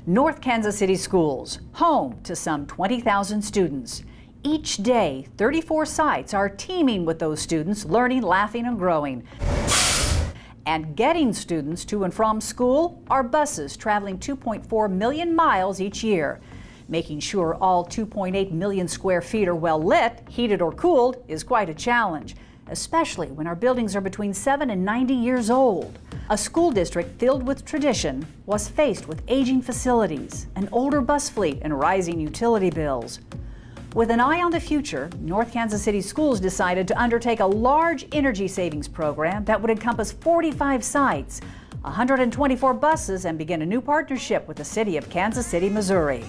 North Kansas City Schools, home to some 20,000 students. Each day, 34 sites are teeming with those students, learning, laughing, and growing. And getting students to and from school are buses traveling 2.4 million miles each year. Making sure all 2.8 million square feet are well lit, heated or cooled is quite a challenge, especially when our buildings are between 7 and 90 years old. A school district filled with tradition was faced with aging facilities, an older bus fleet, and rising utility bills. With an eye on the future, North Kansas City Schools decided to undertake a large energy savings program that would encompass 45 sites, 124 buses, and begin a new partnership with the city of Kansas City, Missouri.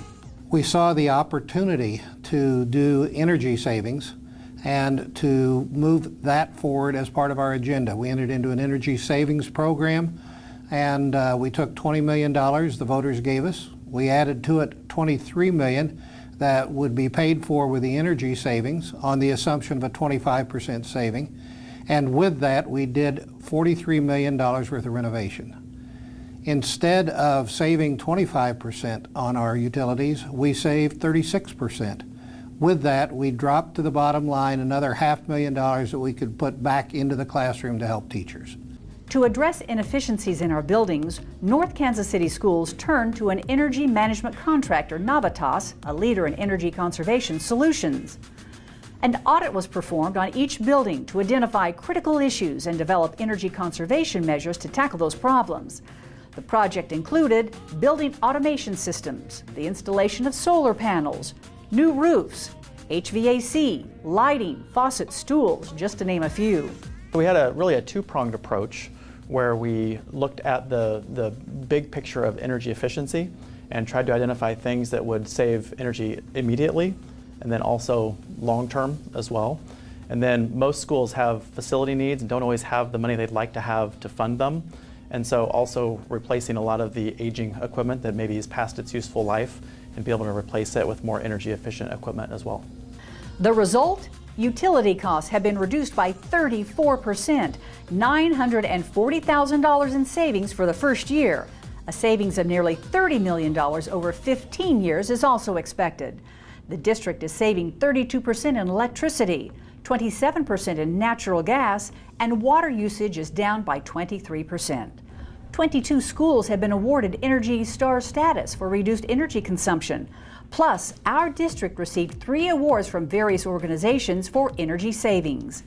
We saw the opportunity to do energy savings and to move that forward as part of our agenda. We entered into an energy savings program, and we took $20 million the voters gave us. We added to it $23 million that would be paid for with the energy savings on the assumption of a 25% saving. And with that, we did $43 million worth of renovation. Instead of saving 25% on our utilities, we saved 36%. With that, we dropped to the bottom line another $500,000 that we could put back into the classroom to help teachers. To address inefficiencies in our buildings, North Kansas City Schools turned to an energy management contractor, Navitas, a leader in energy conservation solutions. An audit was performed on each building to identify critical issues and develop energy conservation measures to tackle those problems. The project included building automation systems, the installation of solar panels, new roofs, HVAC, lighting, faucet, stools, just to name a few. We had really a two-pronged approach where we looked at the big picture of energy efficiency and tried to identify things that would save energy immediately and then also long-term as well. And then most schools have facility needs and don't always have the money they'd like to have to fund them. And so also replacing a lot of the aging equipment that maybe is past its useful life and be able to replace it with more energy efficient equipment as well. The result? Utility costs have been reduced by 34%, $940,000 in savings for the first year. A savings of nearly $30 million over 15 years is also expected. The district is saving 32% in electricity, 27% in natural gas, and water usage is down by 23%. 22 schools have been awarded Energy Star status for reduced energy consumption. Plus, our district received 3 awards from various organizations for energy savings.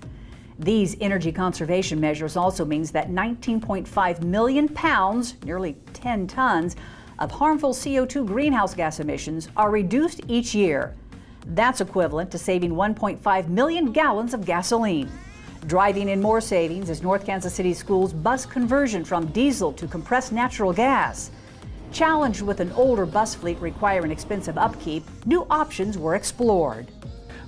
These energy conservation measures also means that 19.5 million pounds, nearly 10 tons, of harmful CO2 greenhouse gas emissions are reduced each year. That's equivalent to saving 1.5 million gallons of gasoline. Driving in more savings is North Kansas City Schools' bus conversion from diesel to compressed natural gas. Challenged with an older bus fleet requiring expensive upkeep, new options were explored.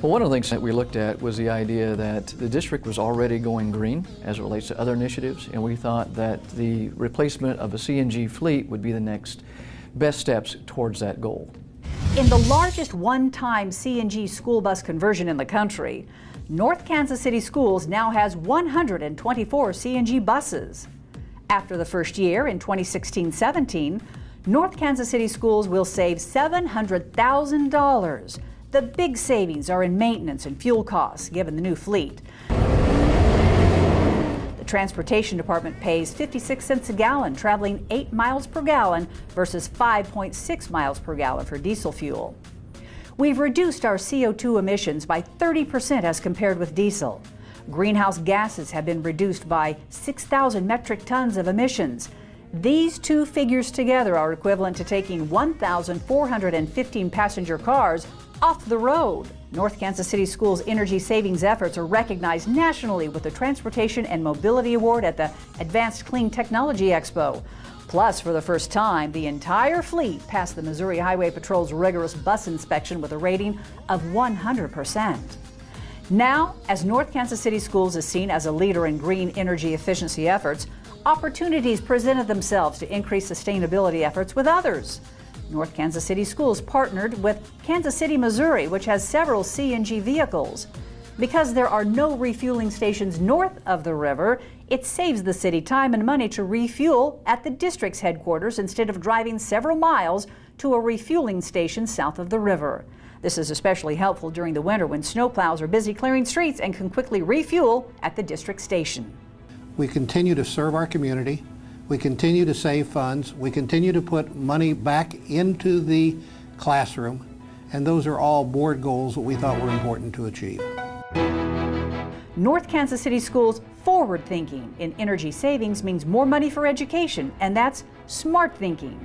Well, one of the things that we looked at was the idea that the district was already going green as it relates to other initiatives, and we thought that the replacement of a CNG fleet would be the next best steps towards that goal. In the largest one-time CNG school bus conversion in the country, North Kansas City Schools now has 124 CNG buses. After the first year in 2016-17, North Kansas City Schools will save $700,000. The big savings are in maintenance and fuel costs, given the new fleet. The Transportation Department pays 56 cents a gallon, traveling 8 miles per gallon versus 5.6 miles per gallon for diesel fuel. We've reduced our CO2 emissions by 30% as compared with diesel. Greenhouse gases have been reduced by 6,000 metric tons of emissions. These two figures together are equivalent to taking 1,415 passenger cars off the road. North Kansas City Schools' energy savings efforts are recognized nationally with the Transportation and Mobility Award at the Advanced Clean Technology Expo. Plus, for the first time, the entire fleet passed the Missouri Highway Patrol's rigorous bus inspection with a rating of 100%. Now, as North Kansas City Schools is seen as a leader in green energy efficiency efforts, opportunities presented themselves to increase sustainability efforts with others. North Kansas City Schools partnered with Kansas City, Missouri, which has several CNG vehicles. Because there are no refueling stations north of the river, It saves the city time and money to refuel at the district's headquarters instead of driving several miles to a refueling station south of the river. This is especially helpful during the winter when snowplows are busy clearing streets and can quickly refuel at the district station. We continue to serve our community. We continue to save funds. We continue to put money back into the classroom. And those are all board goals that we thought were important to achieve. North Kansas City Schools' forward thinking in energy savings means more money for education, and that's smart thinking.